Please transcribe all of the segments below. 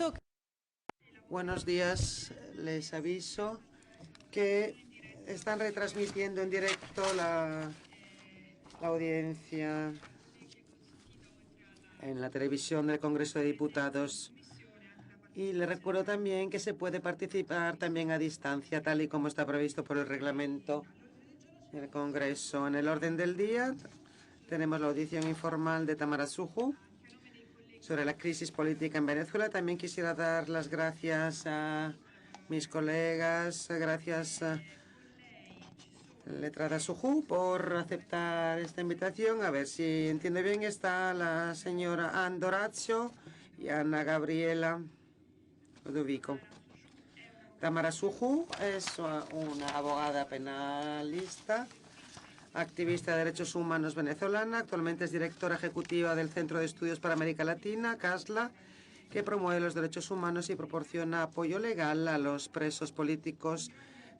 aviso Buenos días, les aviso que están retransmitiendo en directo la audiencia en la televisión del Congreso de Diputados. Y les recuerdo también que se puede participar también a distancia, tal y como está previsto por el reglamento del Congreso. En el orden del día tenemos la audición informal de Tamara Suju sobre la crisis política en Venezuela. También quisiera dar las gracias a mis colegas, gracias a letrada Suju por aceptar esta invitación. A ver si entiende bien, está la señora Ann Dorazio y Ana Gabriela Ludovico. Tamara Suju es una abogada penalista, activista de derechos humanos venezolana. Actualmente es directora ejecutiva del Centro de Estudios para América Latina, CASLA, que promueve los derechos humanos y proporciona apoyo legal a los presos políticos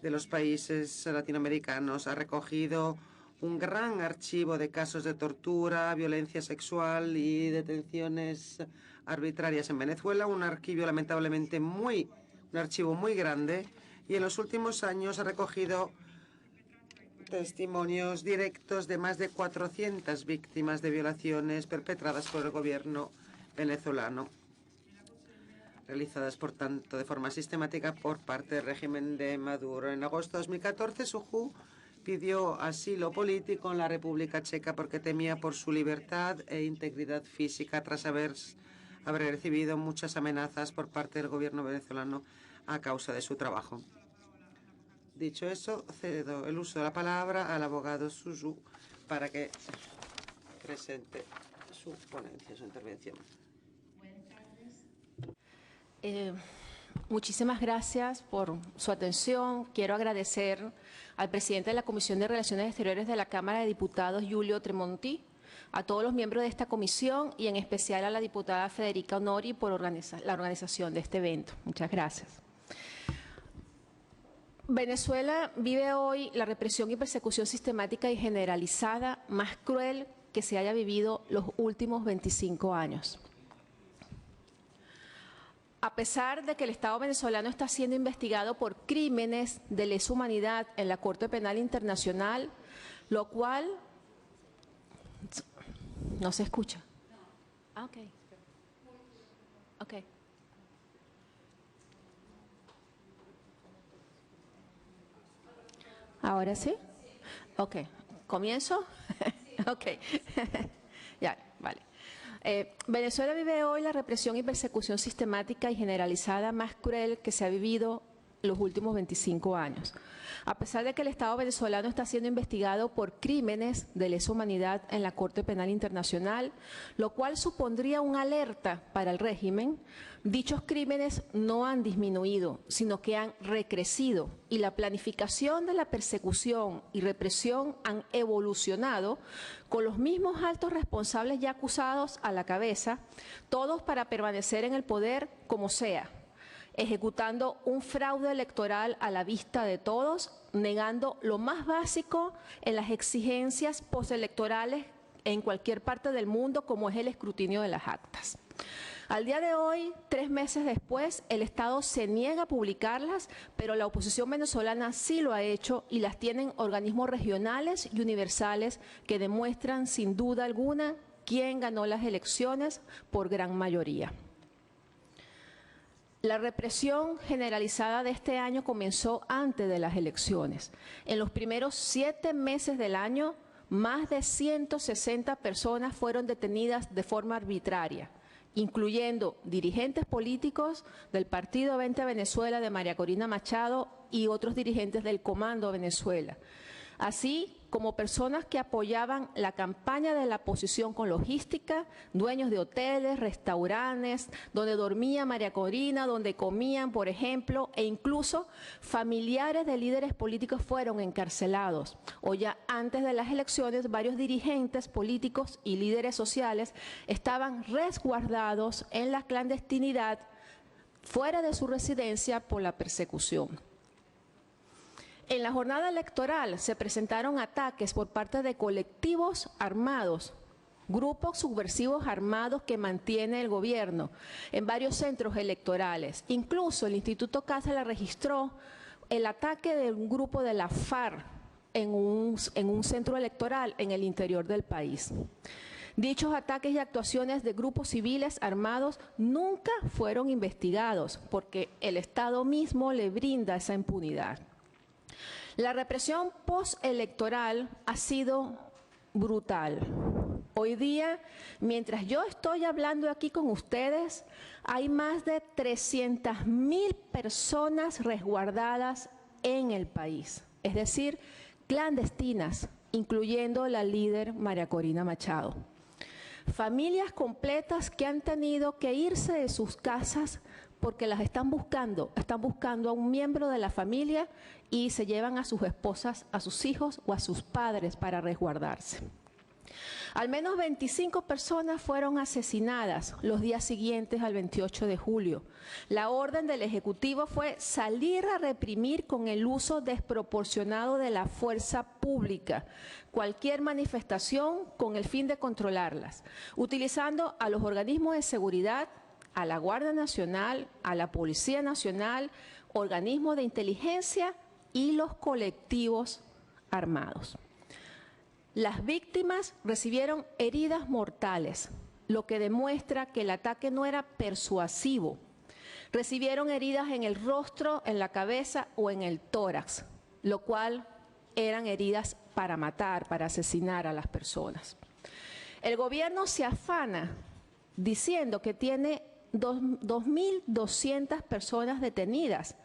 de los países latinoamericanos. Ha recogido un gran archivo de casos de tortura, violencia sexual y detenciones arbitrarias en Venezuela, un archivo lamentablemente un archivo muy grande, y en los últimos años ha recogido testimonios directos de más de 400 víctimas de violaciones perpetradas por el gobierno venezolano, realizadas, por tanto, de forma sistemática por parte del régimen de Maduro. En agosto de 2014, Suju pidió asilo político en la República Checa porque temía por su libertad e integridad física tras haber recibido muchas amenazas por parte del gobierno venezolano a causa de su trabajo. Dicho eso, cedo el uso de la palabra al abogado Suju para que presente su ponencia, su intervención. Muchísimas gracias por su atención. Quiero agradecer al presidente de la Comisión de Relaciones Exteriores de la Cámara de Diputados, Giulio Tremonti, a todos los miembros de esta comisión y en especial a la diputada Federica Honori por la organización de este evento. Muchas gracias. Venezuela vive hoy la represión y persecución sistemática y generalizada más cruel que se haya vivido los últimos 25 años. A pesar de que el Estado venezolano está siendo investigado por crímenes de lesa humanidad en la Corte Penal Internacional, lo cual no se escucha. Ok. ¿Ahora sí? Ok. ¿Comienzo? Ok. Ya, vale. Venezuela vive hoy la represión y persecución sistemática y generalizada más cruel que se ha vivido los últimos 25 años. A pesar de que el Estado venezolano está siendo investigado por crímenes de lesa humanidad en la Corte Penal Internacional, lo cual supondría una alerta para el régimen, dichos crímenes no han disminuido, sino que han recrecido, y la planificación de la persecución y represión han evolucionado con los mismos altos responsables ya acusados a la cabeza, todos para permanecer en el poder como sea, ejecutando un fraude electoral a la vista de todos, negando lo más básico en las exigencias postelectorales en cualquier parte del mundo, como es el escrutinio de las actas. Al día de hoy, 3 meses después, el Estado se niega a publicarlas, pero la oposición venezolana sí lo ha hecho y las tienen organismos regionales y universales que demuestran sin duda alguna quién ganó las elecciones por gran mayoría. La represión generalizada de este año comenzó antes de las elecciones. En los primeros 7 meses del año, más de 160 personas fueron detenidas de forma arbitraria, incluyendo dirigentes políticos del Partido 20 Venezuela de María Corina Machado y otros dirigentes del Comando Venezuela, así como personas que apoyaban la campaña de la oposición con logística, dueños de hoteles, restaurantes, donde dormía María Corina, donde comían, por ejemplo, e incluso familiares de líderes políticos fueron encarcelados. O ya antes de las elecciones, varios dirigentes políticos y líderes sociales estaban resguardados en la clandestinidad fuera de su residencia por la persecución. En la jornada electoral se presentaron ataques por parte de colectivos armados grupos subversivos armados que mantiene el gobierno en varios centros electorales. Incluso el Instituto Casa registró el ataque de un grupo de la FARC en un centro electoral en el interior del país. Dichos ataques y actuaciones de grupos civiles armados nunca fueron investigados porque el Estado mismo le brinda esa impunidad. La represión postelectoral ha sido brutal. Hoy día, mientras yo estoy hablando aquí con ustedes, hay más de 300.000 personas resguardadas en el país, es decir, clandestinas, incluyendo la líder María Corina Machado. Familias completas que han tenido que irse de sus casas porque las están buscando a un miembro de la familia y se llevan a sus esposas, a sus hijos o a sus padres para resguardarse. Al menos 25 personas fueron asesinadas los días siguientes al 28 de julio. La orden del Ejecutivo fue salir a reprimir con el uso desproporcionado de la fuerza pública cualquier manifestación con el fin de controlarlas, utilizando a los organismos de seguridad, a la Guardia Nacional, a la Policía Nacional, organismos de inteligencia y los colectivos armados. Las víctimas recibieron heridas mortales, lo que demuestra que el ataque no era persuasivo. Recibieron heridas en el rostro, en la cabeza o en el tórax, lo cual eran heridas para matar, para asesinar a las personas. El gobierno se afana diciendo que tiene 2.200 personas detenidas,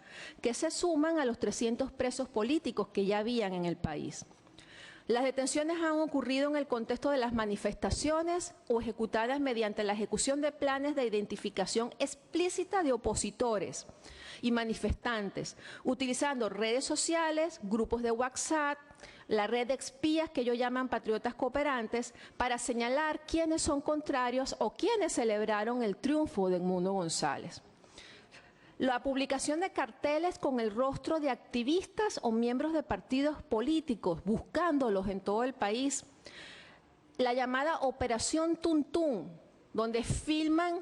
que se suman a los 300 presos políticos que ya habían en el país. Las detenciones han ocurrido en el contexto de las manifestaciones o ejecutadas mediante la ejecución de planes de identificación explícita de opositores y manifestantes, utilizando redes sociales, grupos de WhatsApp, la red de espías que ellos llaman patriotas cooperantes, para señalar quiénes son contrarios o quiénes celebraron el triunfo de Edmundo González. La publicación de carteles con el rostro de activistas o miembros de partidos políticos, buscándolos en todo el país. La llamada Operación Tuntún, donde filman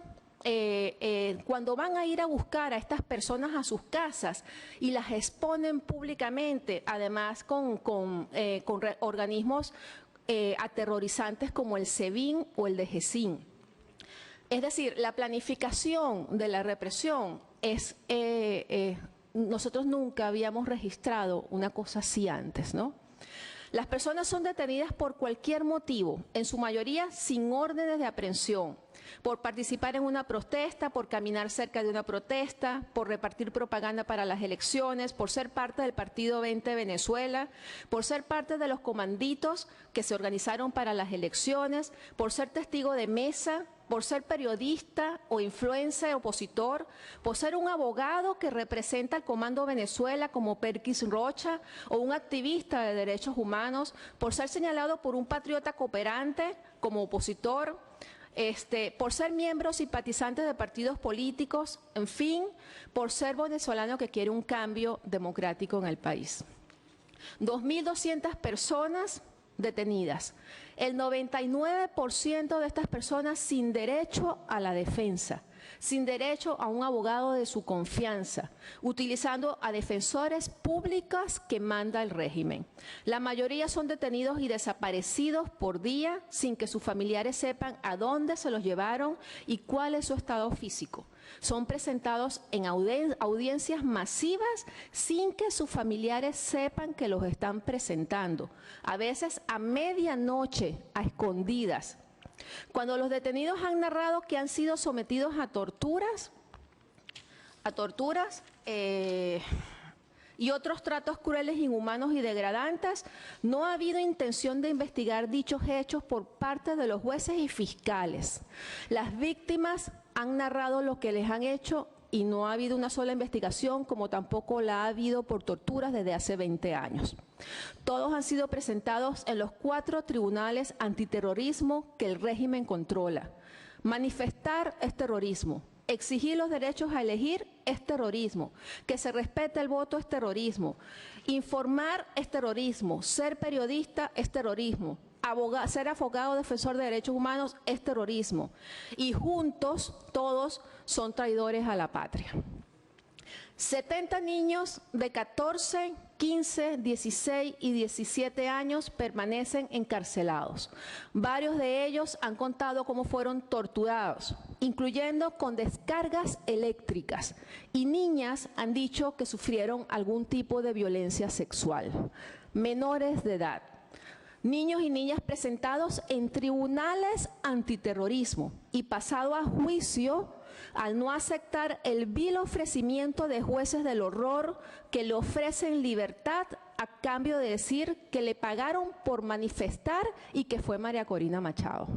cuando van a ir a buscar a estas personas a sus casas y las exponen públicamente, además con organismos aterrorizantes como el SEBIN o el DGCIN. Es decir, la planificación de la represión es, nosotros nunca habíamos registrado una cosa así antes, ¿no? Las personas son detenidas por cualquier motivo, en su mayoría sin órdenes de aprehensión, por participar en una protesta, por caminar cerca de una protesta, por repartir propaganda para las elecciones, por ser parte del Partido 20 Venezuela, por ser parte de los comanditos que se organizaron para las elecciones, por ser testigo de mesa, por ser periodista o influencer opositor, por ser un abogado que representa al Comando Venezuela como Perkis Rocha o un activista de derechos humanos, por ser señalado por un patriota cooperante como opositor, por ser miembros simpatizantes de partidos políticos, en fin, por ser venezolano que quiere un cambio democrático en el país. 2.200 personas detenidas. El 99% de estas personas sin derecho a la defensa, sin derecho a un abogado de su confianza, utilizando a defensores públicos que manda el régimen. La mayoría son detenidos y desaparecidos por día sin que sus familiares sepan a dónde se los llevaron y cuál es su estado físico. Son presentados en audiencias masivas sin que sus familiares sepan que los están presentando, a veces a medianoche, a escondidas. Cuando los detenidos han narrado que han sido sometidos a torturas y otros tratos crueles, inhumanos y degradantes, no ha habido intención de investigar dichos hechos por parte de los jueces y fiscales. Las víctimas han narrado lo que les han hecho y no ha habido una sola investigación, como tampoco la ha habido por torturas desde hace 20 años. Todos han sido presentados en los 4 tribunales antiterrorismo que el régimen controla. Manifestar es terrorismo. Exigir los derechos a elegir es terrorismo. Que se respete el voto es terrorismo. Informar es terrorismo. Ser periodista es terrorismo. ser abogado defensor de derechos humanos es terrorismo. Y juntos, todos son traidores a la patria. 70 niños de 14, 15, 16 y 17 años permanecen encarcelados. Varios de ellos han contado cómo fueron torturados, incluyendo con descargas eléctricas. Y niñas han dicho que sufrieron algún tipo de violencia sexual. Menores de edad. Niños y niñas presentados en tribunales antiterrorismo y pasado a juicio al no aceptar el vil ofrecimiento de jueces del horror que le ofrecen libertad a cambio de decir que le pagaron por manifestar y que fue María Corina Machado.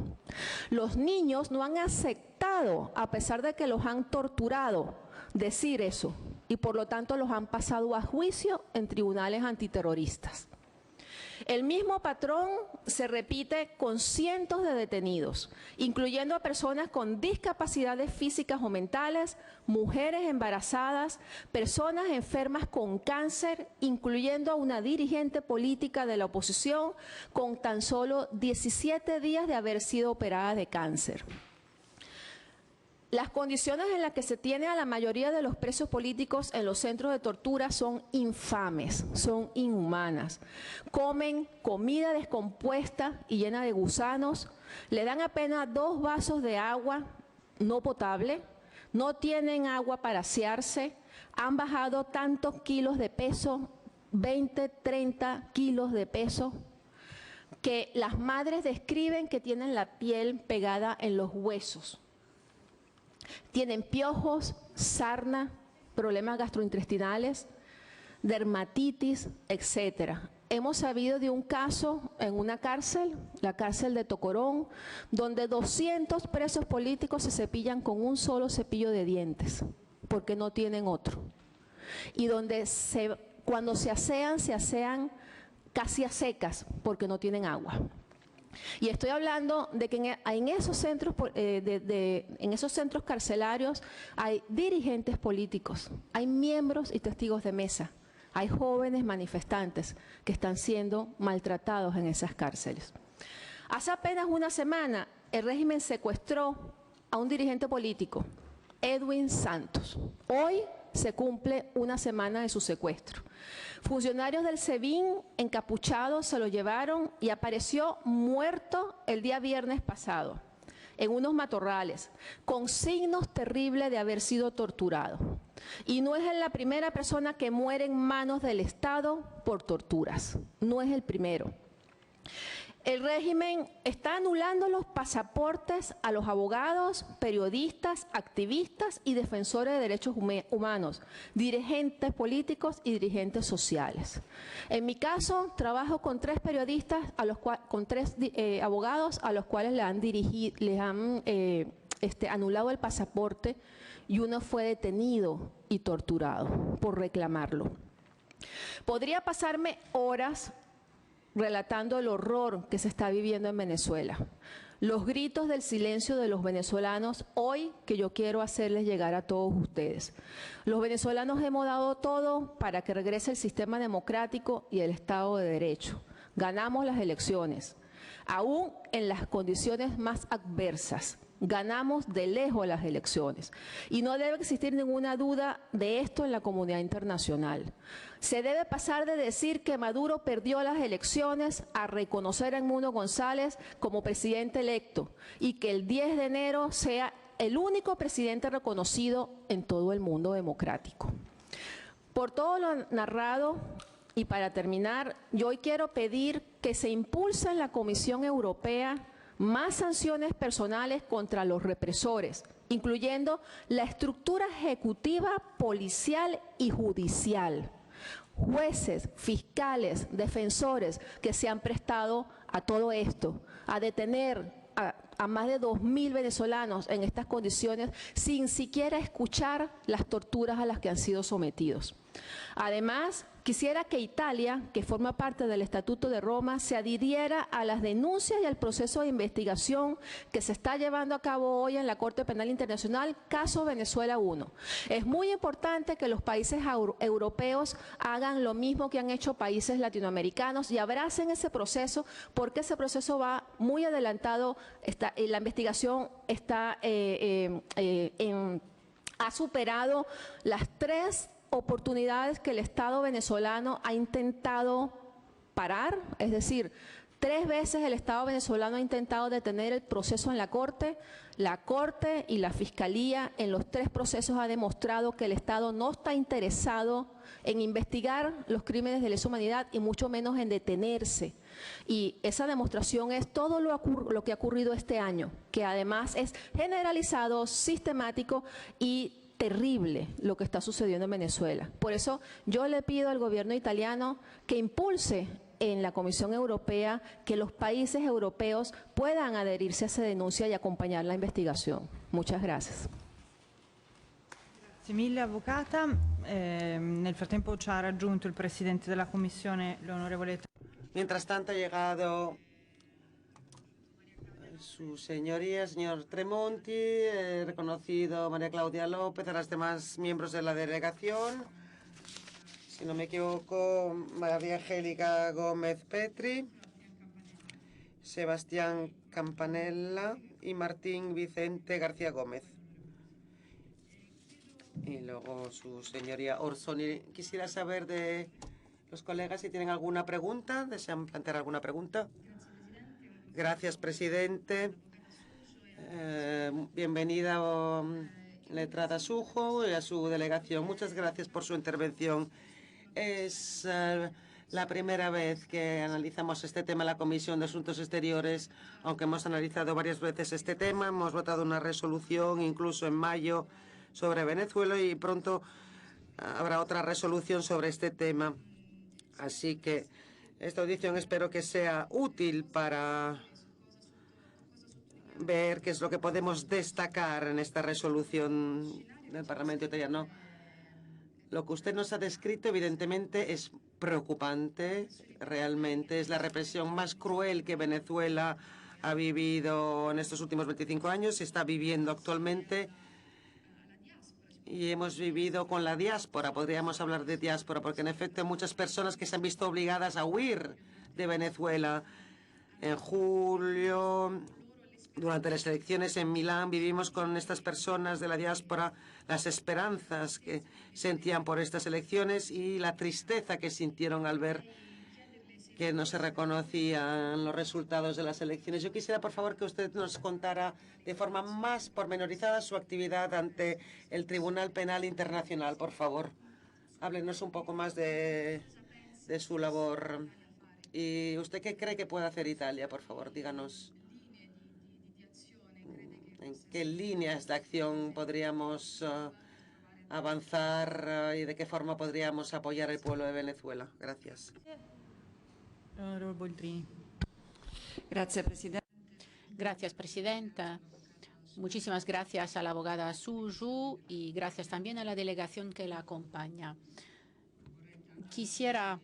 Los niños no han aceptado, a pesar de que los han torturado, decir eso y por lo tanto los han pasado a juicio en tribunales antiterroristas. El mismo patrón se repite con cientos de detenidos, incluyendo a personas con discapacidades físicas o mentales, mujeres embarazadas, personas enfermas con cáncer, incluyendo a una dirigente política de la oposición con tan solo 17 días de haber sido operada de cáncer. Las condiciones en las que se tiene a la mayoría de los presos políticos en los centros de tortura son infames, son inhumanas. Comen comida descompuesta y llena de gusanos, le dan apenas 2 vasos de agua no potable, no tienen agua para asearse, han bajado tantos kilos de peso, 20, 30 kilos de peso, que las madres describen que tienen la piel pegada en los huesos. Tienen piojos, sarna, problemas gastrointestinales, dermatitis, etcétera. Hemos sabido de un caso en una cárcel, la cárcel de Tocorón, donde 200 presos políticos se cepillan con un solo cepillo de dientes, porque no tienen otro. Y donde cuando se asean casi a secas, porque no tienen agua. Y estoy hablando de que en esos centros, en esos centros carcelarios hay dirigentes políticos, hay miembros y testigos de mesa, hay jóvenes manifestantes que están siendo maltratados en esas cárceles. Hace apenas una semana el régimen secuestró a un dirigente político, Edwin Santos. Hoy se cumple una semana de su secuestro. Funcionarios del SEBIN encapuchados se lo llevaron y apareció muerto el día viernes pasado en unos matorrales, con signos terribles de haber sido torturado. Y no es la primera persona que muere en manos del Estado por torturas, no es el primero. El régimen está anulando los pasaportes a los abogados, periodistas, activistas y defensores de derechos humanos, dirigentes políticos y dirigentes sociales. En mi caso, trabajo con 3 periodistas, con 3 abogados a los cuales les han anulado el pasaporte y uno fue detenido y torturado por reclamarlo. Podría pasarme horas relatando el horror que se está viviendo en Venezuela, los gritos del silencio de los venezolanos hoy que yo quiero hacerles llegar a todos ustedes. Los venezolanos hemos dado todo para que regrese el sistema democrático y el Estado de Derecho. Ganamos las elecciones, aún en las condiciones más adversas. Ganamos de lejos las elecciones y no debe existir ninguna duda de esto en la comunidad internacional. Se debe pasar de decir que Maduro perdió las elecciones a reconocer a Edmundo González como presidente electo y que el 10 de enero sea el único presidente reconocido en todo el mundo democrático. Por todo lo narrado y para terminar, yo hoy quiero pedir que se impulse en la Comisión Europea más sanciones personales contra los represores, incluyendo la estructura ejecutiva, policial y judicial. Jueces, fiscales, defensores que se han prestado a todo esto, a detener a más de 2.000 venezolanos en estas condiciones sin siquiera escuchar las torturas a las que han sido sometidos. Además, quisiera que Italia, que forma parte del Estatuto de Roma, se adhiriera a las denuncias y al proceso de investigación que se está llevando a cabo hoy en la Corte Penal Internacional, caso Venezuela 1. Es muy importante que los países europeos hagan lo mismo que han hecho países latinoamericanos y abracen ese proceso, porque ese proceso va muy adelantado, la investigación ha superado las 3 oportunidades que el Estado venezolano ha intentado parar, es decir, 3 veces el Estado venezolano ha intentado detener el proceso en la Corte y la Fiscalía en los 3 procesos ha demostrado que el Estado no está interesado en investigar los crímenes de lesa humanidad y mucho menos en detenerse. Y esa demostración es todo lo que ha ocurrido este año, que además es generalizado, sistemático y terrible lo que está sucediendo en Venezuela. Por eso yo le pido al gobierno italiano que impulse en la Comisión Europea que los países europeos puedan adherirse a esa denuncia y acompañar la investigación. Muchas gracias. Grazie mille, Avvocata. Nel frattempo ci ha raggiunto il Presidente della Commissione, l'onorevole... Mientras tanto ha llegado su señoría, señor Tremonti, reconocido María Claudia López, a los demás miembros de la delegación. Si no me equivoco, María Angélica Gómez Petri, Sebastián Campanella y Martín Vicente García Gómez. Y luego su señoría Orsoni. Quisiera saber de los colegas si tienen alguna pregunta, desean plantear alguna pregunta. Gracias, presidente. Bienvenida, letrada Sujo, y a su delegación. Muchas gracias por su intervención. Es la primera vez que analizamos este tema en la Comisión de Asuntos Exteriores, aunque hemos analizado varias veces este tema. Hemos votado una resolución, incluso en mayo, sobre Venezuela y pronto habrá otra resolución sobre este tema. Así que esta audición espero que sea útil para ver qué es lo que podemos destacar en esta resolución del Parlamento italiano. Lo que usted nos ha descrito, evidentemente, es preocupante. Realmente es la represión más cruel que Venezuela ha vivido en estos últimos 25 años. Se está viviendo actualmente. Y hemos vivido con la diáspora, podríamos hablar de diáspora, porque en efecto hay muchas personas que se han visto obligadas a huir de Venezuela. En julio, durante las elecciones en Milán, vivimos con estas personas de la diáspora las esperanzas que sentían por estas elecciones y la tristeza que sintieron al ver que no se reconocían los resultados de las elecciones. Yo quisiera, por favor, que usted nos contara de forma más pormenorizada su actividad ante el Tribunal Penal Internacional, por favor. Háblenos un poco más de su labor. ¿Y usted qué cree que puede hacer Italia, por favor? Díganos. ¿En qué líneas de acción podríamos avanzar y de qué forma podríamos apoyar al pueblo de Venezuela? Gracias. Gracias, Presidenta. Muchísimas gracias a la abogada Suju y gracias también a la delegación que la acompaña. Quisiera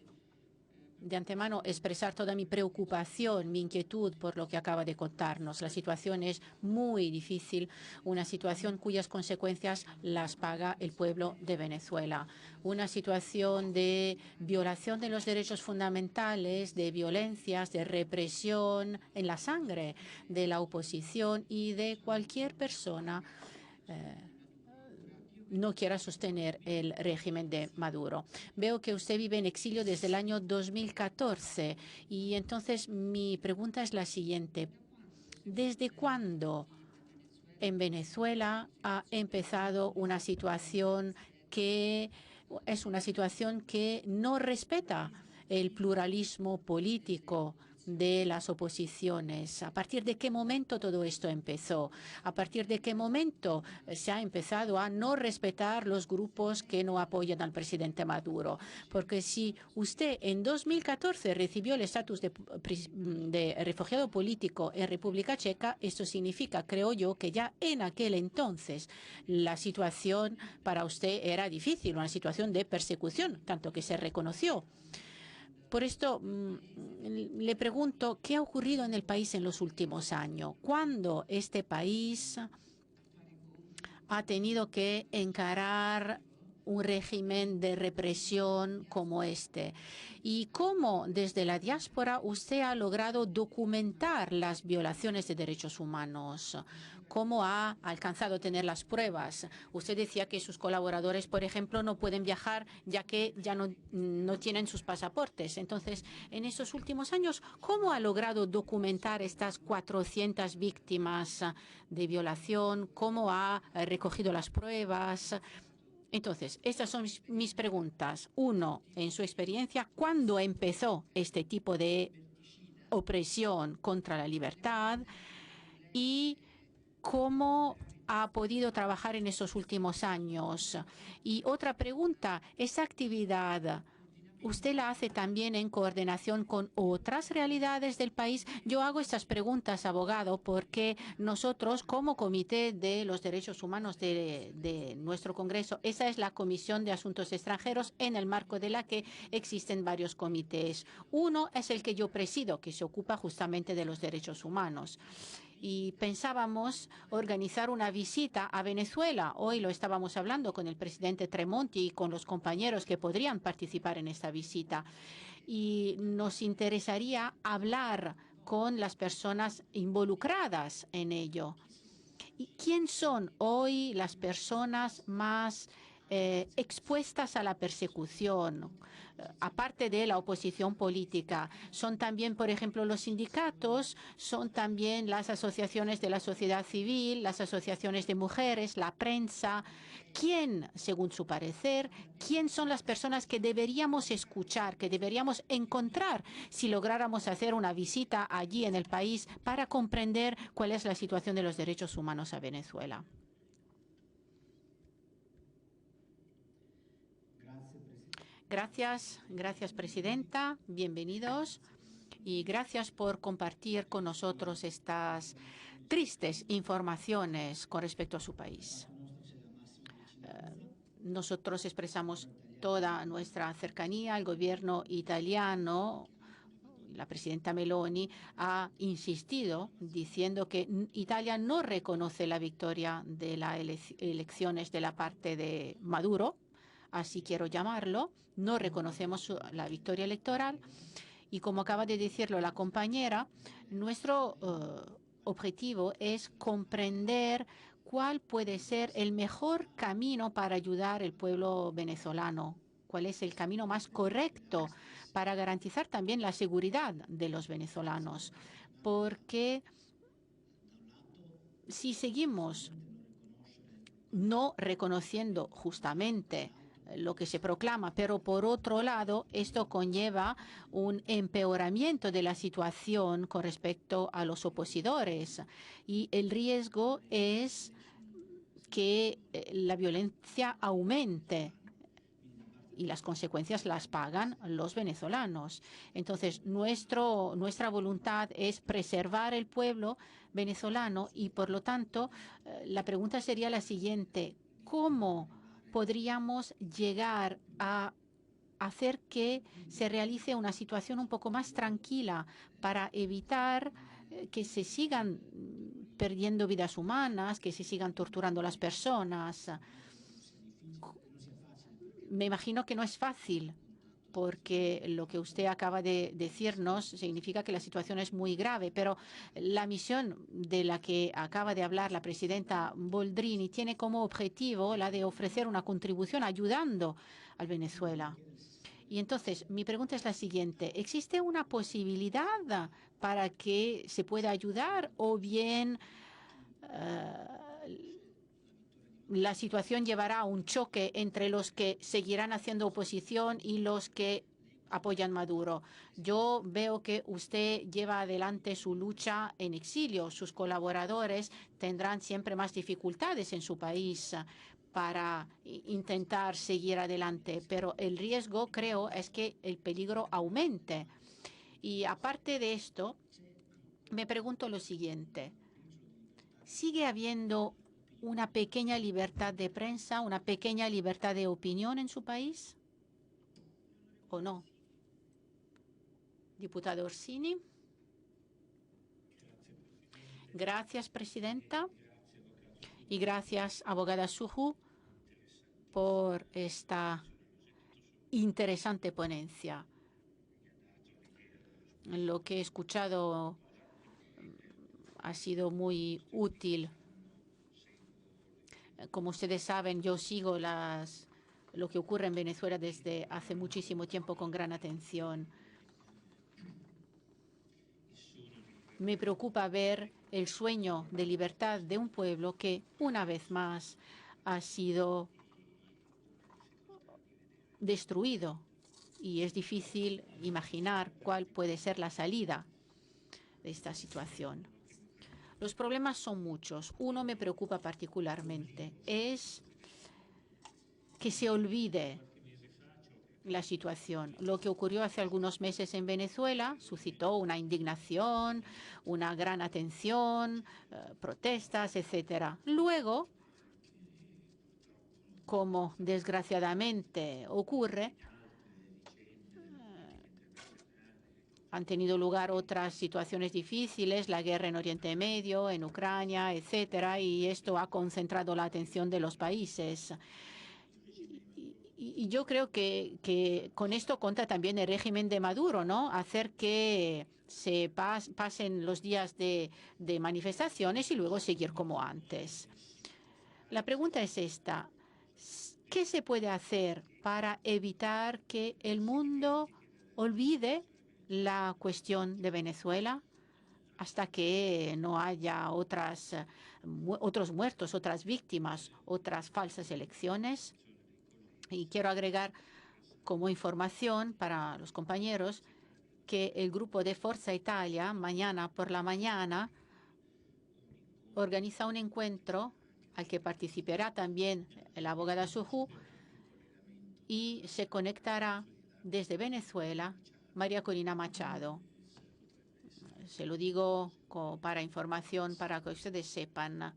de antemano expresar toda mi preocupación, mi inquietud por lo que acaba de contarnos. La situación es muy difícil, una situación cuyas consecuencias las paga el pueblo de Venezuela. Una situación de violación de los derechos fundamentales, de violencias, de represión en la sangre de la oposición y de cualquier persona no quiera sostener el régimen de Maduro. Veo que usted vive en exilio desde el año 2014 y entonces mi pregunta es la siguiente. ¿Desde cuándo en Venezuela ha empezado una situación que no respeta el pluralismo político, de las oposiciones? ¿A partir de qué momento todo esto empezó? ¿A partir de qué momento se ha empezado a no respetar los grupos que no apoyan al presidente Maduro? Porque si usted en 2014 recibió el estatus de refugiado político en República Checa, esto significa, creo yo, que ya en aquel entonces la situación para usted era difícil, una situación de persecución, tanto que se reconoció. Por esto le pregunto, ¿qué ha ocurrido en el país en los últimos años? ¿Cuándo este país ha tenido que encarar un régimen de represión como este? ¿Y cómo desde la diáspora usted ha logrado documentar las violaciones de derechos humanos? ¿Cómo ha alcanzado a tener las pruebas? Usted decía que sus colaboradores, por ejemplo, no pueden viajar ya que ya no tienen sus pasaportes. Entonces, en esos últimos años, ¿cómo ha logrado documentar estas 400 víctimas de violación? ¿Cómo ha recogido las pruebas? Entonces, estas son mis preguntas. Uno, en su experiencia, ¿cuándo empezó este tipo de opresión contra la libertad? Y ¿cómo ha podido trabajar en esos últimos años? Y otra pregunta, ¿esa actividad usted la hace también en coordinación con otras realidades del país? Yo hago estas preguntas, abogado, porque nosotros, como Comité de los Derechos Humanos de nuestro Congreso, esa es la Comisión de Asuntos Extranjeros, en el marco de la que existen varios comités. Uno es el que yo presido, que se ocupa justamente de los derechos humanos. Y pensábamos organizar una visita a Venezuela. Hoy lo estábamos hablando con el presidente Tremonti y con los compañeros que podrían participar en esta visita. Y nos interesaría hablar con las personas involucradas en ello. ¿Y quién son hoy las personas más expuestas a la persecución, aparte de la oposición política? Son también, por ejemplo, los sindicatos, son también las asociaciones de la sociedad civil, las asociaciones de mujeres, la prensa. ¿Quién, según su parecer, quién son las personas que deberíamos escuchar, que deberíamos encontrar si lográramos hacer una visita allí en el país para comprender cuál es la situación de los derechos humanos a Venezuela? Gracias, presidenta. Bienvenidos y gracias por compartir con nosotros estas tristes informaciones con respecto a su país. Nosotros expresamos toda nuestra cercanía al gobierno italiano. La presidenta Meloni ha insistido diciendo que Italia no reconoce la victoria de las elecciones de la parte de Maduro. Así quiero llamarlo. No reconocemos la victoria electoral. Y como acaba de decirlo la compañera, nuestro objetivo es comprender cuál puede ser el mejor camino para ayudar al pueblo venezolano, cuál es el camino más correcto para garantizar también la seguridad de los venezolanos. Porque si seguimos no reconociendo justamente lo que se proclama, pero por otro lado, esto conlleva un empeoramiento de la situación con respecto a los opositores y el riesgo es que la violencia aumente y las consecuencias las pagan los venezolanos. Entonces, nuestra voluntad es preservar el pueblo venezolano y, por lo tanto, la pregunta sería la siguiente: ¿cómo podríamos llegar a hacer que se realice una situación un poco más tranquila para evitar que se sigan perdiendo vidas humanas, que se sigan torturando a las personas? Me imagino que no es fácil, porque lo que usted acaba de decirnos significa que la situación es muy grave, pero la misión de la que acaba de hablar la presidenta Boldrini tiene como objetivo la de ofrecer una contribución ayudando al Venezuela. Y entonces, mi pregunta es la siguiente: ¿existe una posibilidad para que se pueda ayudar o bien la situación llevará a un choque entre los que seguirán haciendo oposición y los que apoyan Maduro. Yo veo que usted lleva adelante su lucha en exilio. Sus colaboradores tendrán siempre más dificultades en su país para intentar seguir adelante, pero el riesgo, creo, es que el peligro aumente. Y aparte de esto, me pregunto lo siguiente. ¿Sigue habiendo una pequeña libertad de prensa, una pequeña libertad de opinión en su país? ¿O no? Diputado Orsini. Gracias, presidenta. Y gracias, abogada Suju, por esta interesante ponencia. Lo que he escuchado ha sido muy útil. Como ustedes saben, yo sigo lo que ocurre en Venezuela desde hace muchísimo tiempo con gran atención. Me preocupa ver el sueño de libertad de un pueblo que, una vez más, ha sido destruido. Y es difícil imaginar cuál puede ser la salida de esta situación. Los problemas son muchos. Uno me preocupa particularmente. Es que se olvide la situación. Lo que ocurrió hace algunos meses en Venezuela suscitó una indignación, una gran atención, protestas, etc. Luego, como desgraciadamente ocurre, han tenido lugar otras situaciones difíciles, la guerra en Oriente Medio, en Ucrania, etcétera, y esto ha concentrado la atención de los países. Y yo creo que con esto cuenta también el régimen de Maduro, ¿no? Hacer que se pasen los días de manifestaciones y luego seguir como antes. La pregunta es esta. ¿Qué se puede hacer para evitar que el mundo olvide la cuestión de Venezuela hasta que no haya otros muertos, otras víctimas, otras falsas elecciones? Y quiero agregar como información para los compañeros que el grupo de Forza Italia mañana por la mañana organiza un encuentro al que participará también la abogada Suju y se conectará desde Venezuela María Corina Machado. Se lo digo para información, para que ustedes sepan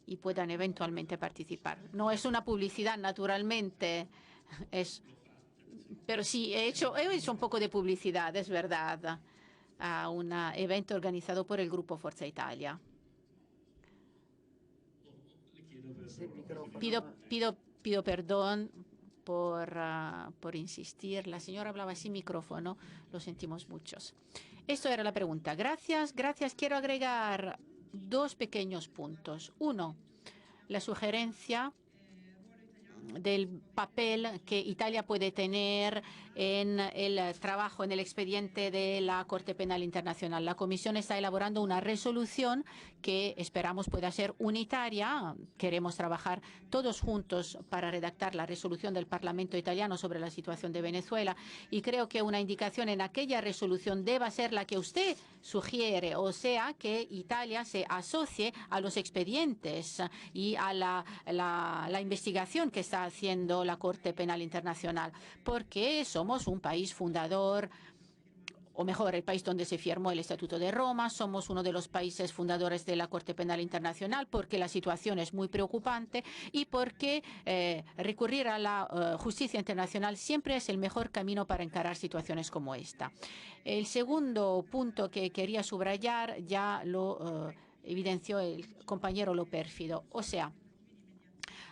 y puedan eventualmente participar. No es una publicidad, naturalmente, pero sí, he hecho un poco de publicidad, es verdad, a un evento organizado por el Grupo Forza Italia. Pido perdón por insistir. La señora hablaba sin micrófono. Lo sentimos muchos. Esto era la pregunta. Gracias. Quiero agregar dos pequeños puntos. Uno, la sugerencia del papel que Italia puede tener en el trabajo, en el expediente de la Corte Penal Internacional. La Comisión está elaborando una resolución que esperamos pueda ser unitaria. Queremos trabajar todos juntos para redactar la resolución del Parlamento italiano sobre la situación de Venezuela y creo que una indicación en aquella resolución deba ser la que usted sugiere, o sea, que Italia se asocie a los expedientes y a la investigación que está haciendo la Corte Penal Internacional, porque somos un país fundador, o mejor, el país donde se firmó el Estatuto de Roma. Somos uno de los países fundadores de la Corte Penal Internacional porque la situación es muy preocupante y porque recurrir a la justicia internacional siempre es el mejor camino para encarar situaciones como esta. El segundo punto que quería subrayar ya lo evidenció el compañero Lo Pérfido. O sea,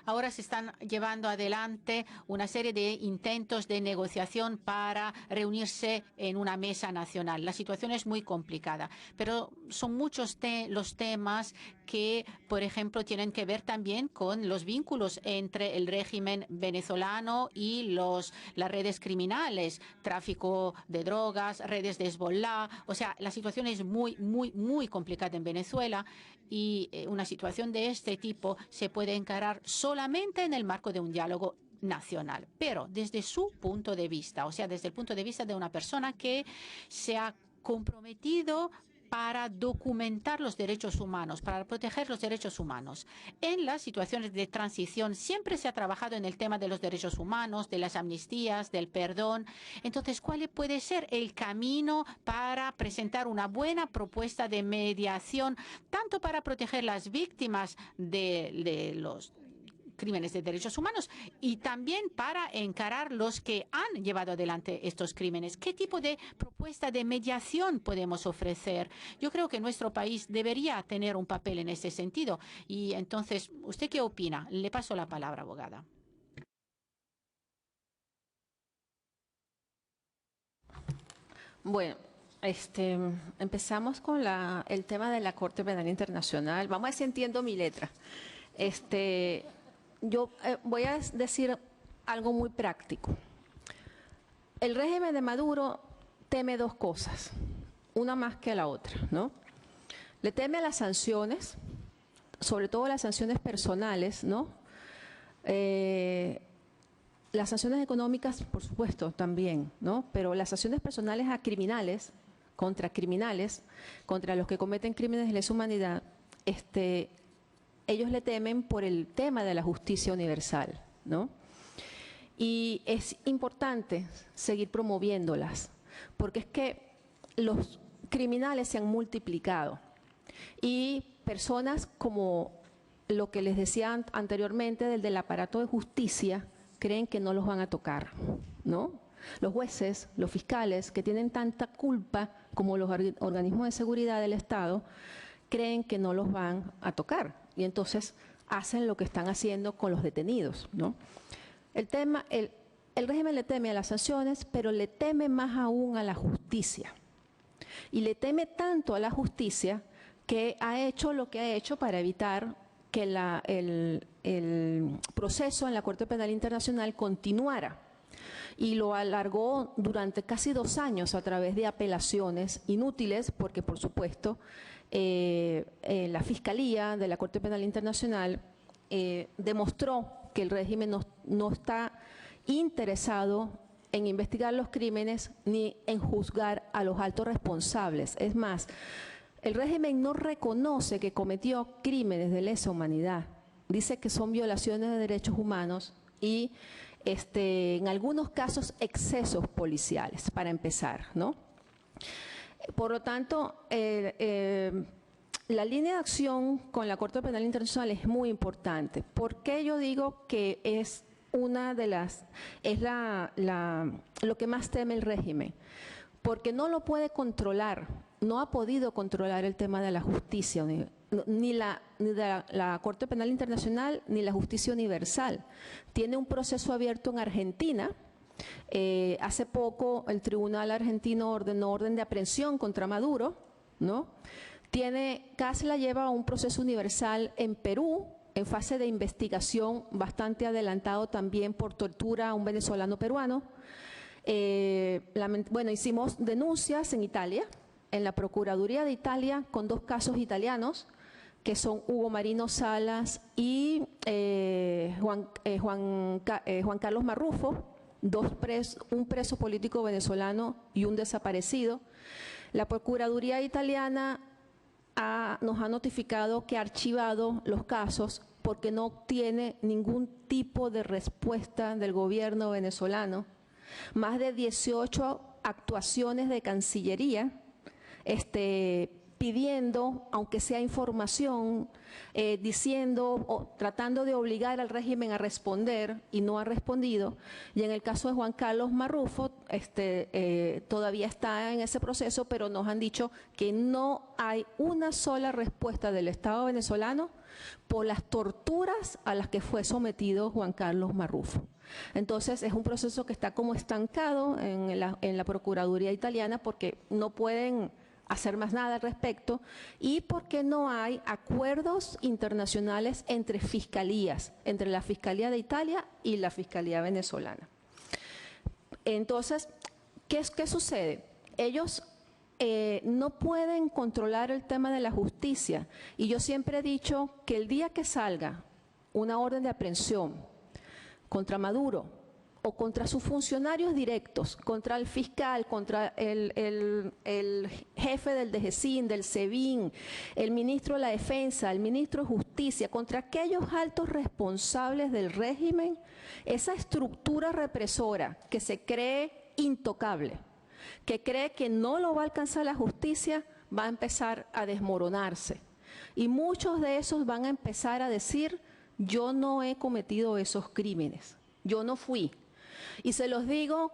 ahora se están llevando adelante una serie de intentos de negociación para reunirse en una mesa nacional. La situación es muy complicada, pero son muchos los temas que, por ejemplo, tienen que ver también con los vínculos entre el régimen venezolano y las redes criminales, tráfico de drogas, redes de Hezbollah. O sea, la situación es muy complicada en Venezuela y una situación de este tipo se puede encarar solamente en el marco de un diálogo nacional, pero desde su punto de vista, o sea, desde el punto de vista de una persona que se ha comprometido para documentar los derechos humanos, para proteger los derechos humanos. En las situaciones de transición siempre se ha trabajado en el tema de los derechos humanos, de las amnistías, del perdón. Entonces, ¿cuál puede ser el camino para presentar una buena propuesta de mediación, tanto para proteger las víctimas de los crímenes de derechos humanos y también para encarar los que han llevado adelante estos crímenes? ¿Qué tipo de propuesta de mediación podemos ofrecer? Yo creo que nuestro país debería tener un papel en ese sentido. Y entonces, ¿usted qué opina? Le paso la palabra, abogada. Bueno, empezamos con el tema de la Corte Penal Internacional. Vamos a ver si entiendo mi letra. Yo voy a decir algo muy práctico. El régimen de Maduro teme dos cosas, una más que la otra, ¿no? Le teme a las sanciones, sobre todo las sanciones personales, ¿no? Las sanciones económicas, por supuesto, también, ¿no? Pero las sanciones personales a criminales, contra los que cometen crímenes de lesa humanidad, ellos le temen por el tema de la justicia universal, ¿no? Y es importante seguir promoviéndolas, porque es que los criminales se han multiplicado y personas como lo que les decía anteriormente del aparato de justicia creen que no los van a tocar, ¿no? Los jueces, los fiscales, que tienen tanta culpa como los organismos de seguridad del Estado, creen que no los van a tocar y entonces hacen lo que están haciendo con los detenidos, ¿no? El régimen le teme a las sanciones, pero le teme más aún a la justicia. Y le teme tanto a la justicia que ha hecho lo que ha hecho para evitar que el proceso en la Corte Penal Internacional continuara. Y lo alargó durante casi 2 años a través de apelaciones inútiles, porque por supuesto la Fiscalía de la Corte Penal Internacional demostró que el régimen no está interesado en investigar los crímenes ni en juzgar a los altos responsables. Es más, el régimen no reconoce que cometió crímenes de lesa humanidad. Dice que son violaciones de derechos humanos y en algunos casos excesos policiales, para empezar, ¿no? Por lo tanto, la línea de acción con la Corte Penal Internacional es muy importante. ¿Por qué yo digo que es lo que más teme el régimen? Porque no lo puede controlar, no ha podido controlar el tema de la justicia, ni la Corte Penal Internacional ni la justicia universal. Tiene un proceso abierto en Argentina. Hace poco el tribunal argentino ordenó orden de aprehensión contra Maduro, ¿no? Casla lleva un proceso universal en Perú, en fase de investigación bastante adelantado también por tortura a un venezolano peruano. Bueno, hicimos denuncias en Italia, en la Procuraduría de Italia, con 2 casos italianos, que son Hugo Marino Salas y Juan Carlos Marrufo, un preso político venezolano y un desaparecido. La Procuraduría italiana nos ha notificado que ha archivado los casos porque no obtiene ningún tipo de respuesta del gobierno venezolano. Más de 18 actuaciones de Cancillería pidiendo, aunque sea información, diciendo o tratando de obligar al régimen a responder y no ha respondido. Y en el caso de Juan Carlos Marrufo, todavía está en ese proceso, pero nos han dicho que no hay una sola respuesta del Estado venezolano por las torturas a las que fue sometido Juan Carlos Marrufo. Entonces, es un proceso que está como estancado en la Procuraduría italiana porque no pueden hacer más nada al respecto y porque no hay acuerdos internacionales entre fiscalías, entre la Fiscalía de Italia y la Fiscalía venezolana. Entonces, ¿qué sucede? Ellos no pueden controlar el tema de la justicia y yo siempre he dicho que el día que salga una orden de aprehensión contra Maduro o contra sus funcionarios directos, contra el fiscal, contra el jefe del DGCIN, del SEBIN, el ministro de la Defensa, el ministro de Justicia, contra aquellos altos responsables del régimen, esa estructura represora que se cree intocable, que cree que no lo va a alcanzar la justicia, va a empezar a desmoronarse. Y muchos de esos van a empezar a decir, yo no he cometido esos crímenes, yo no fui. Y se los digo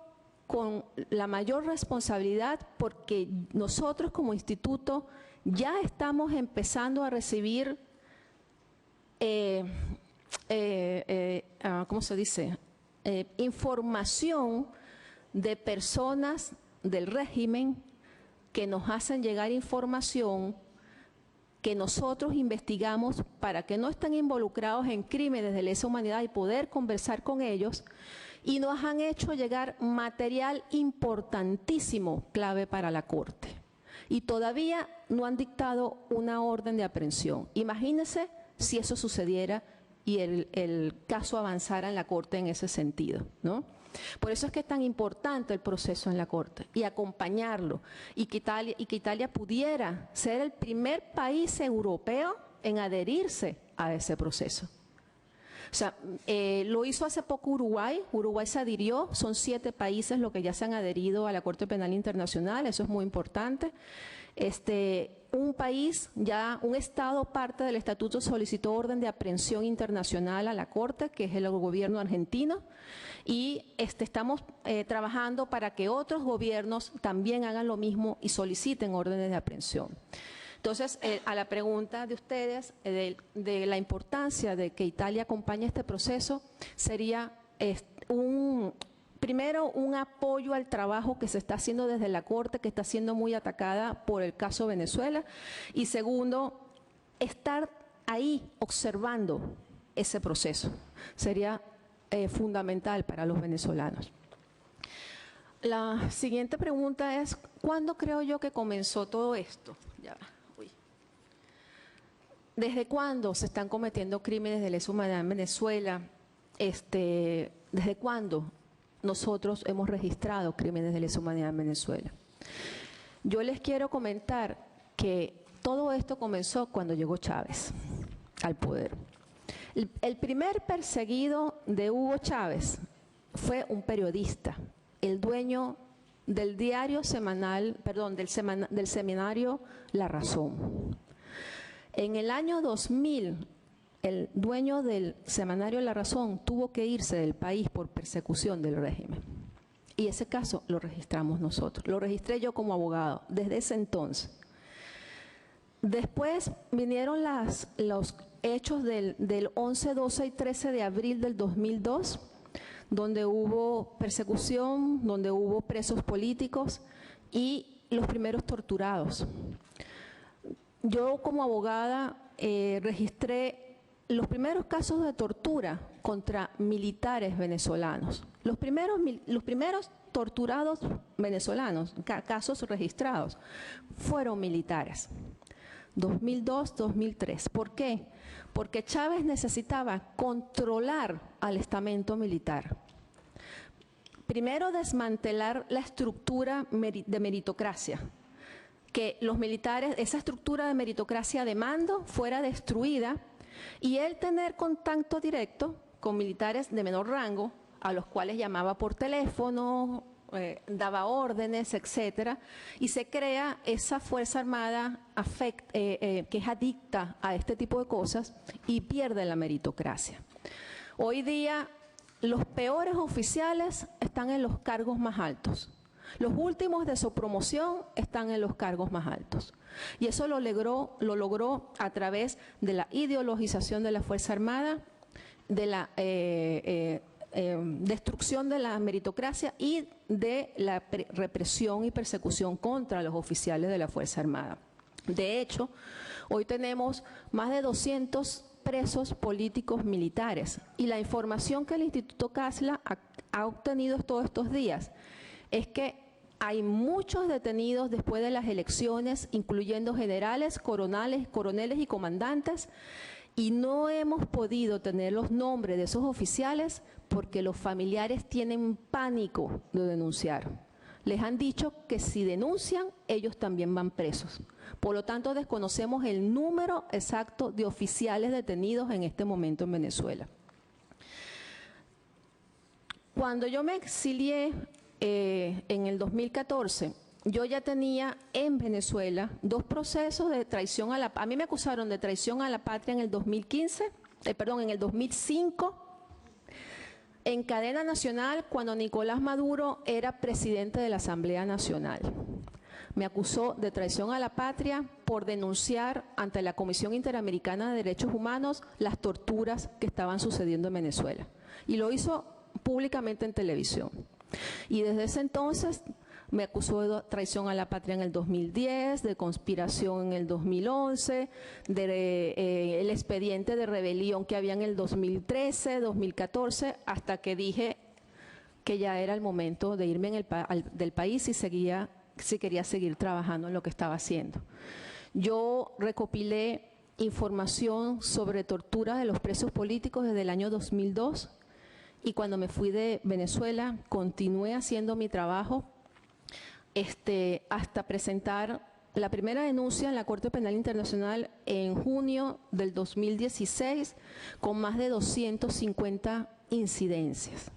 con la mayor responsabilidad porque nosotros como instituto ya estamos empezando a recibir, ¿cómo se dice? Información de personas del régimen que nos hacen llegar información que nosotros investigamos para que no estén involucrados en crímenes de lesa humanidad y poder conversar con ellos, y nos han hecho llegar material importantísimo, clave para la Corte. Y todavía no han dictado una orden de aprehensión. Imagínense si eso sucediera y el caso avanzara en la Corte en ese sentido, ¿no? Por eso es que es tan importante el proceso en la Corte y acompañarlo y que Italia pudiera ser el primer país europeo en adherirse a ese proceso. O sea, lo hizo hace poco Uruguay se adhirió, son 7 países los que ya se han adherido a la Corte Penal Internacional, eso es muy importante. Un país, un Estado parte del estatuto solicitó orden de aprehensión internacional a la Corte, que es el gobierno argentino, y estamos trabajando para que otros gobiernos también hagan lo mismo y soliciten órdenes de aprehensión. Entonces, a la pregunta de ustedes de la importancia de que Italia acompañe este proceso, sería primero, un apoyo al trabajo que se está haciendo desde la Corte, que está siendo muy atacada por el caso Venezuela, y segundo, estar ahí observando ese proceso. Sería fundamental para los venezolanos. La siguiente pregunta es, ¿cuándo creo yo que comenzó todo esto? Ya va. ¿Desde cuándo se están cometiendo crímenes de lesa humanidad en Venezuela? ¿Desde cuándo nosotros hemos registrado crímenes de lesa humanidad en Venezuela? Yo les quiero comentar que todo esto comenzó cuando llegó Chávez al poder. El primer perseguido de Hugo Chávez fue un periodista, el dueño del diario semanal, perdón, del semanario La Razón. En el año 2000, el dueño del semanario La Razón tuvo que irse del país por persecución del régimen. Y ese caso lo registramos nosotros. Lo registré yo como abogado desde ese entonces. Después vinieron los hechos del 11, 12 y 13 de abril del 2002, donde hubo persecución, donde hubo presos políticos y los primeros torturados. Yo como abogada registré los primeros casos de tortura contra militares venezolanos. Los primeros torturados venezolanos, casos registrados, fueron militares. 2002, 2003. ¿Por qué? Porque Chávez necesitaba controlar al estamento militar. Primero, desmantelar la estructura de meritocracia, que los militares, esa estructura de meritocracia de mando fuera destruida y él tener contacto directo con militares de menor rango, a los cuales llamaba por teléfono, daba órdenes, etcétera, y se crea esa Fuerza Armada que es adicta a este tipo de cosas y pierde la meritocracia. Hoy día los peores oficiales están en los cargos más altos. Los últimos de su promoción están en los cargos más altos. Y eso lo logró a través de la ideologización de la Fuerza Armada, de la destrucción de la meritocracia y de la represión y persecución contra los oficiales de la Fuerza Armada. De hecho, hoy tenemos más de 200 presos políticos militares y la información que el Instituto Casla ha obtenido todos estos días es que hay muchos detenidos después de las elecciones, incluyendo generales, coroneles y comandantes, Y no hemos podido tener los nombres de esos oficiales porque los familiares tienen pánico de denunciar. Les han dicho que si denuncian, ellos también van presos. Por lo tanto, desconocemos el número exacto de oficiales detenidos en este momento en Venezuela. Cuando yo me exilié en el 2014, yo ya tenía en Venezuela 2 procesos de traición a la patria. A mí me acusaron de traición a la patria en el 2015, en el 2005, en cadena nacional, cuando Nicolás Maduro era presidente de la Asamblea Nacional. Me acusó de traición a la patria por denunciar ante la Comisión Interamericana de Derechos Humanos las torturas que estaban sucediendo en Venezuela. Y lo hizo públicamente en televisión. Y desde ese entonces me acusó de traición a la patria en el 2010, de conspiración en el 2011, el expediente de rebelión que había en el 2013, 2014, hasta que dije que ya era el momento de irme del país si quería seguir trabajando en lo que estaba haciendo. Yo recopilé información sobre tortura de los presos políticos desde el año 2002 y cuando me fui de Venezuela continué haciendo mi trabajo hasta presentar la primera denuncia en la Corte Penal Internacional en junio del 2016 con más de 250 incidencias.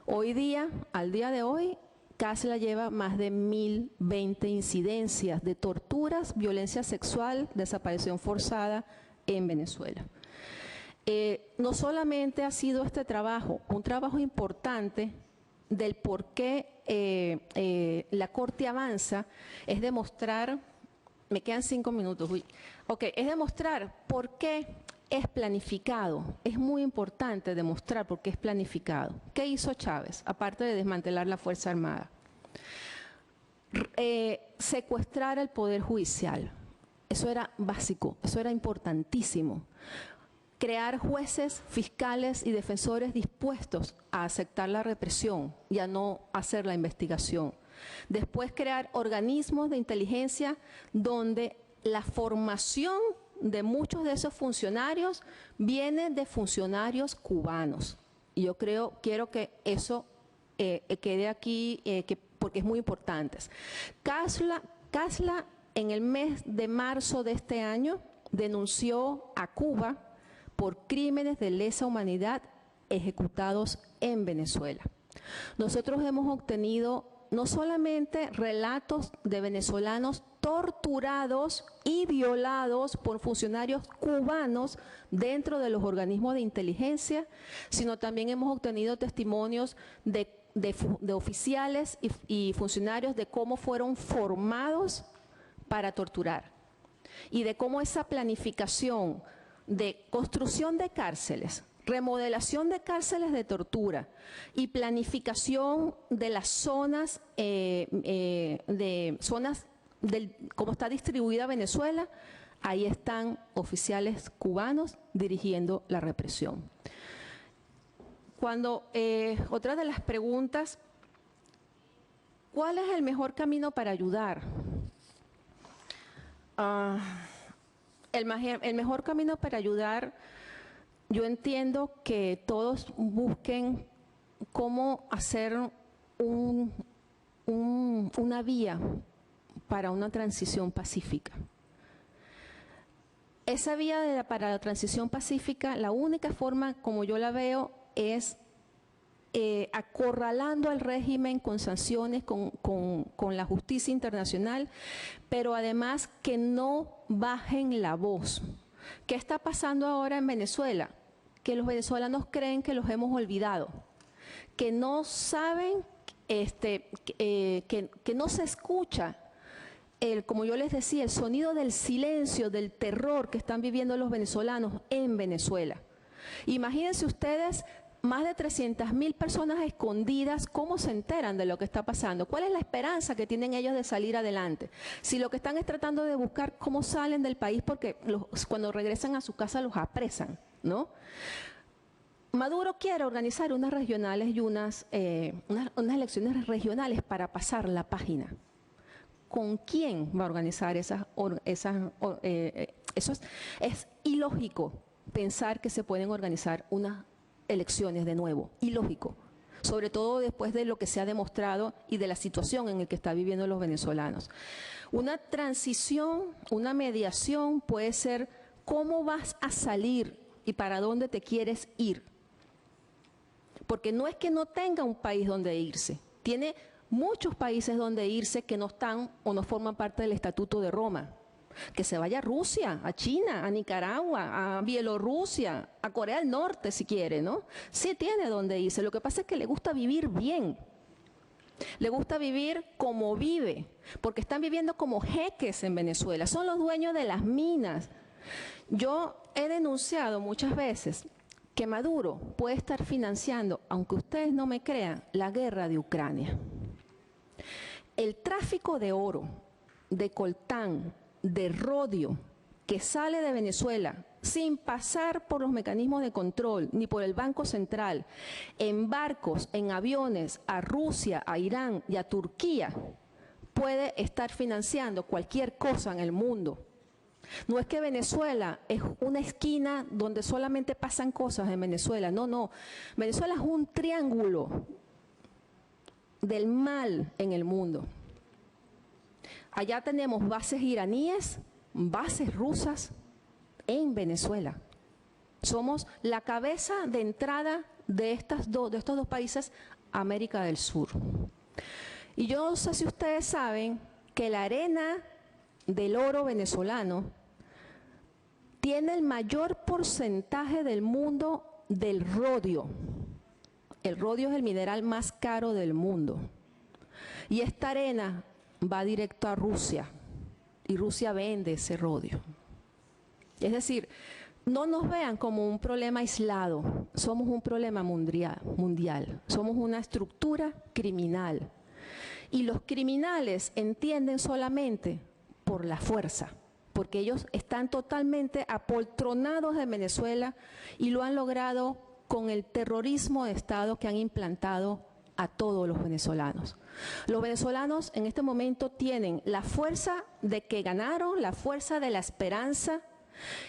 Hoy día, al día de hoy, CASLA lleva más de 1020 incidencias de torturas, violencia sexual, desaparición forzada en Venezuela. No solamente ha sido este trabajo, un trabajo importante del por qué la Corte avanza, es demostrar, me quedan 5 minutos, es demostrar por qué es planificado. Es muy importante demostrar por qué es planificado. ¿Qué hizo Chávez, aparte de desmantelar la Fuerza Armada? Secuestrar el Poder Judicial. Eso era básico, eso era importantísimo. Crear jueces, fiscales y defensores dispuestos a aceptar la represión y a no hacer la investigación. Después crear organismos de inteligencia donde la formación de muchos de esos funcionarios viene de funcionarios cubanos. Y yo quiero que eso quede aquí porque es muy importante. CASLA en el mes de marzo de este año denunció a Cuba por crímenes de lesa humanidad ejecutados en Venezuela. Nosotros hemos obtenido no solamente relatos de venezolanos torturados y violados por funcionarios cubanos dentro de los organismos de inteligencia, sino también hemos obtenido testimonios de oficiales y funcionarios de cómo fueron formados para torturar y de cómo esa planificación de construcción de cárceles, remodelación de cárceles de tortura y planificación de las zonas, cómo está distribuida Venezuela, ahí están oficiales cubanos dirigiendo la represión. Otra de las preguntas, ¿cuál es el mejor camino para ayudar? El mejor camino para ayudar, yo entiendo que todos busquen cómo hacer una vía para una transición pacífica. Esa vía para la transición pacífica, la única forma, como yo la veo, es acorralando al régimen con sanciones, con la justicia internacional, pero además que no bajen la voz. ¿Qué está pasando ahora en Venezuela? Que los venezolanos creen que los hemos olvidado, que no saben, que no se escucha, como yo les decía, el sonido del silencio, del terror que están viviendo los venezolanos en Venezuela. Imagínense ustedes, más de 300.000 personas escondidas, ¿cómo se enteran de lo que está pasando? ¿Cuál es la esperanza que tienen ellos de salir adelante? Si lo que están es tratando de buscar cómo salen del país porque cuando regresan a su casa los apresan, ¿no? Maduro quiere organizar unas regionales y unas elecciones regionales para pasar la página. ¿Con quién va a organizar eso es ilógico pensar que se pueden organizar unas elecciones de nuevo. Ilógico, sobre todo después de lo que se ha demostrado y de la situación en la que están viviendo los venezolanos. Una transición, una mediación puede ser cómo vas a salir y para dónde te quieres ir. Porque no es que no tenga un país donde irse, tiene muchos países donde irse que no están o no forman parte del Estatuto de Roma. Que se vaya a Rusia, a China, a Nicaragua, a Bielorrusia, a Corea del Norte si quiere, ¿no? Sí tiene donde irse, lo que pasa es que le gusta vivir bien. Le gusta vivir como vive, porque están viviendo como jeques en Venezuela, son los dueños de las minas. Yo he denunciado muchas veces que Maduro puede estar financiando, aunque ustedes no me crean, la guerra de Ucrania. El tráfico de oro, de coltán, de rodio, que sale de Venezuela sin pasar por los mecanismos de control ni por el Banco Central, en barcos, en aviones, a Rusia, a Irán y a Turquía, puede estar financiando cualquier cosa en el mundo. No es que Venezuela es una esquina donde solamente pasan cosas en Venezuela, no, no. Venezuela es un triángulo del mal en el mundo. Allá tenemos bases iraníes, bases rusas en Venezuela. Somos la cabeza de entrada de estos dos países a América del Sur. Y yo no sé si ustedes saben que la arena del oro venezolano tiene el mayor porcentaje del mundo del rodio. El rodio es el mineral más caro del mundo. Y esta arena va directo a Rusia y Rusia vende ese rodio. Es decir, no nos vean como un problema aislado, somos un problema mundial, somos una estructura criminal. Y los criminales entienden solamente por la fuerza, porque ellos están totalmente apoltronados en Venezuela y lo han logrado con el terrorismo de Estado que han implantado a todos los venezolanos. Los venezolanos en este momento tienen la fuerza de que ganaron, la fuerza de la esperanza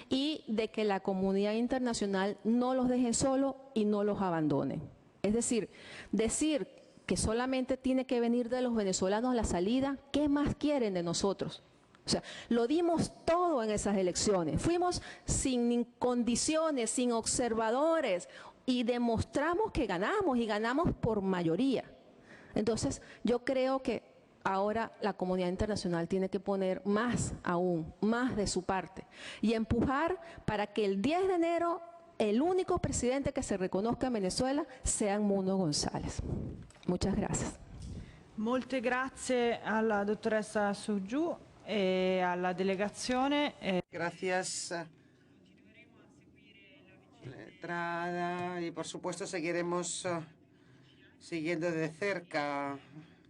y de que la comunidad internacional no los deje solos y no los abandone. Es decir que solamente tiene que venir de los venezolanos la salida, ¿qué más quieren de nosotros? O sea, lo dimos todo en esas elecciones, fuimos sin condiciones, sin observadores y demostramos que ganamos y ganamos por mayoría. Entonces, yo creo que ahora la comunidad internacional tiene que poner más aún, más de su parte y empujar para que el 10 de enero el único presidente que se reconozca en Venezuela sea Edmundo González. Muchas gracias. Molte grazie alla dottoressa Sougou e alla delegazione. Gracias, letrada, y por supuesto seguiremos siguiendo de cerca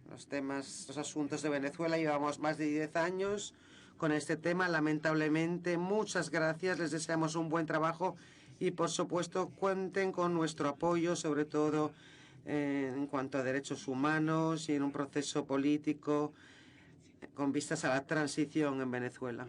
los temas, los asuntos de Venezuela. Llevamos más de 10 años con este tema, lamentablemente. Muchas gracias, les deseamos un buen trabajo y por supuesto cuenten con nuestro apoyo, sobre todo en cuanto a derechos humanos y en un proceso político con vistas a la transición en Venezuela.